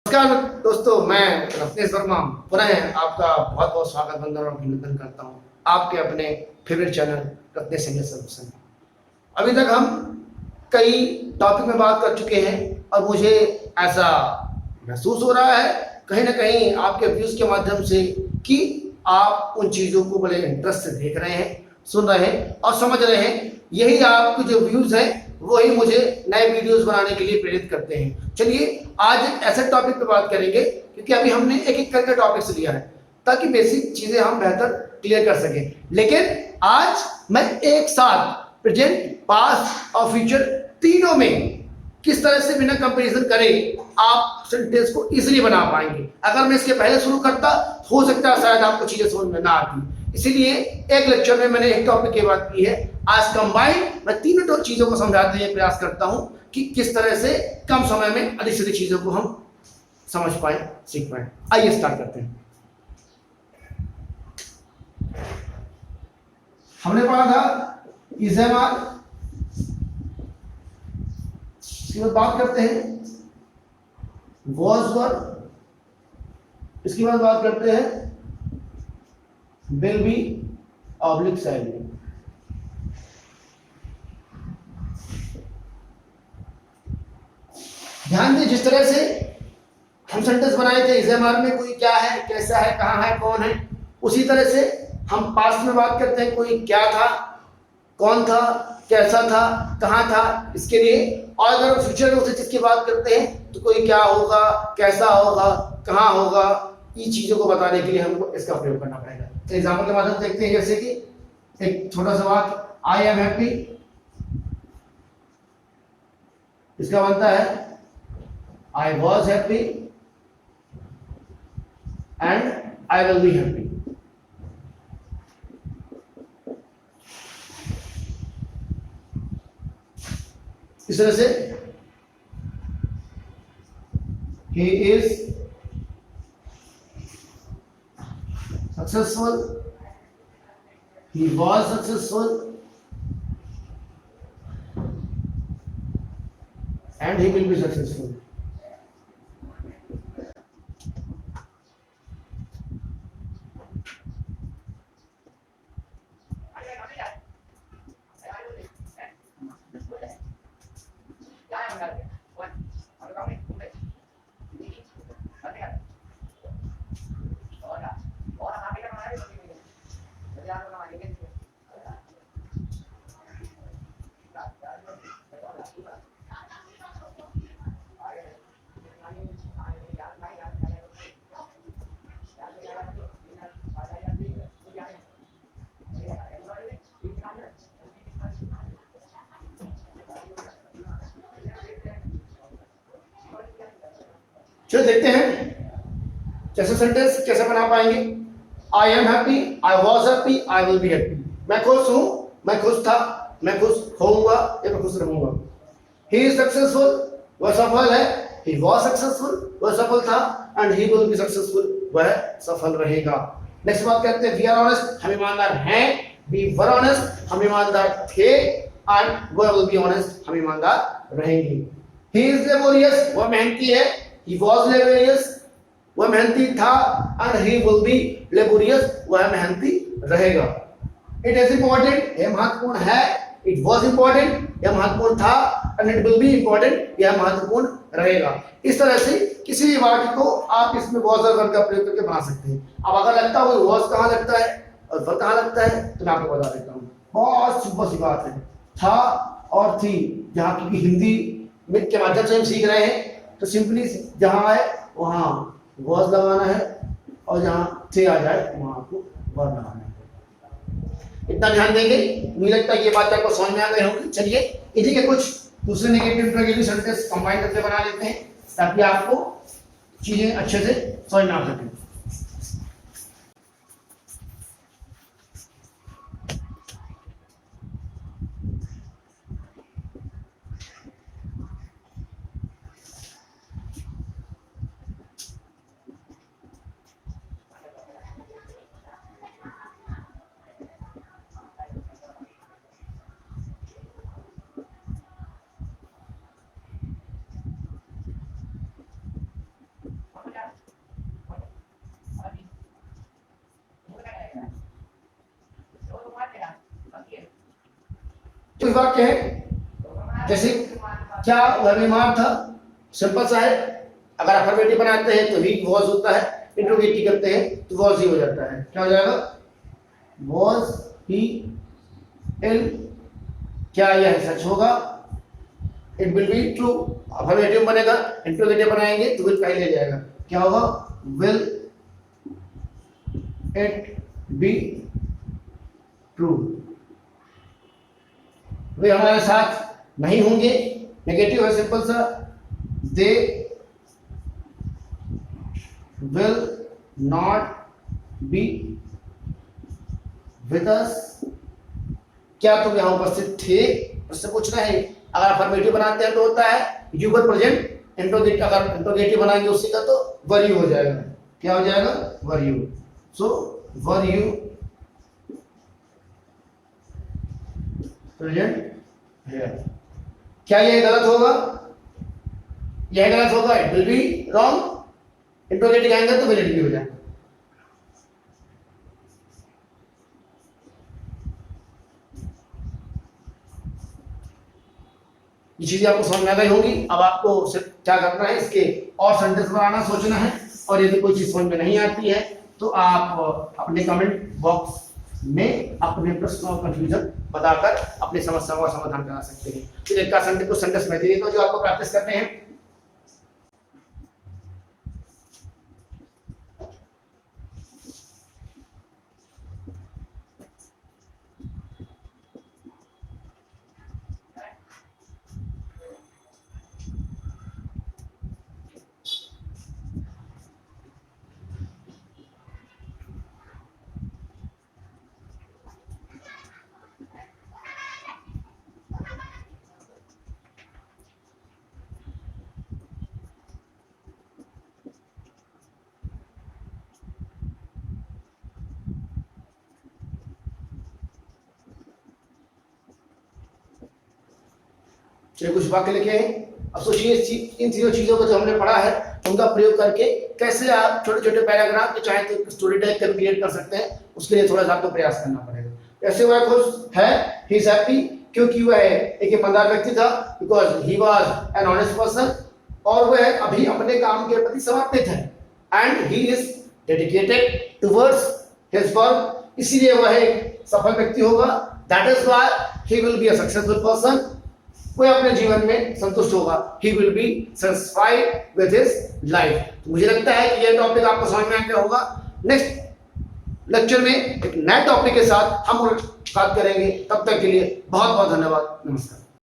नमस्कार दोस्तों, मैं रत्नेश वर्मा पुनः आपका बहुत बहुत स्वागत वंदन और अभिनंदन करता हूँ आपके अपने फेवरेट चैनल रत्नेश सॉल्यूशन। अभी तक हम कई टॉपिक में बात कर चुके हैं और मुझे ऐसा महसूस हो रहा है कहीं ना कहीं आपके व्यूज के माध्यम से कि आप उन चीज़ों को बड़े इंटरेस्ट से देख रहे हैं, सुन रहे हैं और समझ रहे हैं। यही आपके जो व्यूज हैं वही मुझे नए वीडियोस बनाने के लिए प्रेरित करते हैं। चलिए आज एक ऐसे टॉपिक पे बात करेंगे क्योंकि अभी हमने एक एक करके टॉपिक्स लिया है ताकि बेसिक चीजें हम बेहतर क्लियर कर सकें। लेकिन आज मैं एक साथ प्रेजेंट, पास्ट और फ्यूचर तीनों में किस तरह से बिना कंपैरिजन करे आप सेंटेंस को इजीली बना पाएंगे। अगर मैं इसके पहले शुरू करता हो सकता है शायद आपको चीजें समझ में ना आती। इसीलिए एक लेक्चर में मैंने एक टॉपिक की बात की है। आज कंबाइंड मैं तीनों चीजों को समझाते हुए प्रयास करता हूं कि किस तरह से कम समय में अधिक से अधिक चीजों को हम समझ पाए, सीख पाए। आइए स्टार्ट करते हैं। हमने पढ़ा था इज़ेमार, इसके बाद बात करते हैं वॉजवर, इसके बाद बात करते हैं बिल्बी ऑब्लिक सैलरी। ध्यान दें, जिस तरह से हम सेंटेंस बनाए थे इज़ेमार में कोई क्या है, कैसा है, कहाँ है, कौन है, उसी तरह से हम पास्ट में बात करते हैं कोई क्या था, कौन था, कैसा था, कहाँ था, इसके लिए। और अगर फ्यूचर में उसी चीज की बात करते हैं तो कोई क्या होगा, कैसा होगा, कहाँ होगा, इन चीजों को बताने के लिए हमको इसका प्रयोग करना पड़ेगा। तो एग्जाम्पल के माध्यम से देखते हैं, जैसे कि एक छोटा सा वाक्य, आई एम हैप्पी, इसका बनता है I was happy and I will be happy. इस तरह से he is successful, he was successful and he will be successful. चलो देखते हैं जैसे सेंटेंस कैसे बना पाएंगे। I am happy, I was happy, I will be happy. मैं खुश हूं, मैं खुश था, मैं खुश होऊंगा या मैं खुश रहूंगा। ही इज सक्सेसफुल, वह सफल है। ही वॉज सक्सेसफुल, वह सफल था। And he will be successful, वह सफल रहेगा। नेक्स्ट बात करते हैं वी आर ऑनेस्ट, हम ईमानदार हैं। वी वर ऑनेस्ट, हम ईमानदार थे। And we will be honest, हम ईमानदार रहेंगे। ही इज लेबोरियस, वह मेहनती है। He was laborious, वह मेहनती था। and he will be laborious, वह मेहनती रहेगा। It is important, यह महत्वपूर्ण है। It was important, यह महत्वपूर्ण था। and it will be important, यह महत्वपूर्ण रहेगा। इस तरह से किसी भी वाक्य को आप इसमें was और were का प्रयोग करके बना सकते हैं। अब अगर लगता हो was कहाँ लगता है और were कहाँ लगता है तो मैं आपको बता देता हूँ। बहुत सिंपल सी बात है, था और थी। जहाँ क्योंकि हिंदी के माध्यम से हम सीख रहे हैं तो सिंपली जहां है वहां वॉज लगाना है और जहां थे आ जाए वहां आपको वर लगाना है। इतना ध्यान देंगे। मुझे लगता है ये बात आपको समझ में आ गई होगी। चलिए इन्हीं के कुछ दूसरे नेगेटिव इंटरोगेटिव सेंटेंस कंबाइन करके बना लेते हैं ताकि आपको चीजें अच्छे से समझ में आ सके। कुछ वाक्य है जैसे क्या वह बीमार था, सिंपल सा है। अगर अफर्मेटिव बनाते हैं तो ही वॉज होता है, इंट्रोगेटिव करते हैं तो वॉज ही हो जाता है। क्या हो जाएगा? वॉज ही इल, क्या यह सच होगा? It will be true. Affirmative बनेगा, इंट्रोगेटिव बनाएंगे तो विल पहले जाएगा। क्या होगा? Will it be true. वे हमारे साथ नहीं होंगे, नेगेटिव है सिंपल सा, they will not be with us. क्या तुम यहां उपस्थित थे? उससे पूछना है। अगर अफर्मेटिव बनाते हैं तो होता है यू वर प्रेजेंट। इंट्रोगेटिव, अगर इंट्रोगेटिव बनाएंगे उसी का तो वर यू हो जाएगा। क्या हो जाएगा? Were you. So were you present here. क्या यह गलत होगा? यह गलत होगा, it will be wrong. Interrogative आएंगे तो विल इट बी हो जाएगा। ये चीजें आपको समझ में आ गई होंगी। अब आपको सिर्फ क्या करना है, इसके और सेंटेंस बनाना, सोचना है। और यदि कोई चीज समझ में नहीं आती है तो आप अपने कमेंट बॉक्स में अपने प्रश्न और कंफ्यूजन बताकर अपनी समस्याओं का समाधान करा सकते हैं। फिर एक का सेंटेंस, कुछ सेंटेंस मैं दे देता हूं जो आपको प्रैक्टिस करने हैं। चलिए कुछ वाक्य लिखे हैं। अब सोचिए इन तीनों चीजों को जो हमने पढ़ा है उनका प्रयोग करके कैसे आप छोटे छोटे पैराग्राफ के चाहे तो स्टोरी टाइप का क्रिएट कर सकते हैं। उसके लिए थोड़ा सा आपको प्रयास करना पड़ेगा। ऐसे वह खुश है, ही इज हैप्पी, क्योंकि वह एक ईमानदार व्यक्ति था, because he was an honest person, और वह अभी अपने काम के प्रति समर्पित है, and he is dedicated towards his work, इसीलिए वह एक सफल व्यक्ति होगा। That is why he will be a successful person, वह अपने जीवन में संतुष्ट होगा। He will be satisfied with his life। तो मुझे लगता है कि यह टॉपिक आपको समझ में आ गया होगा। नेक्स्ट लेक्चर में एक नए टॉपिक के साथ हम मुलाकात करेंगे। तब तक के लिए बहुत बहुत धन्यवाद। नमस्कार।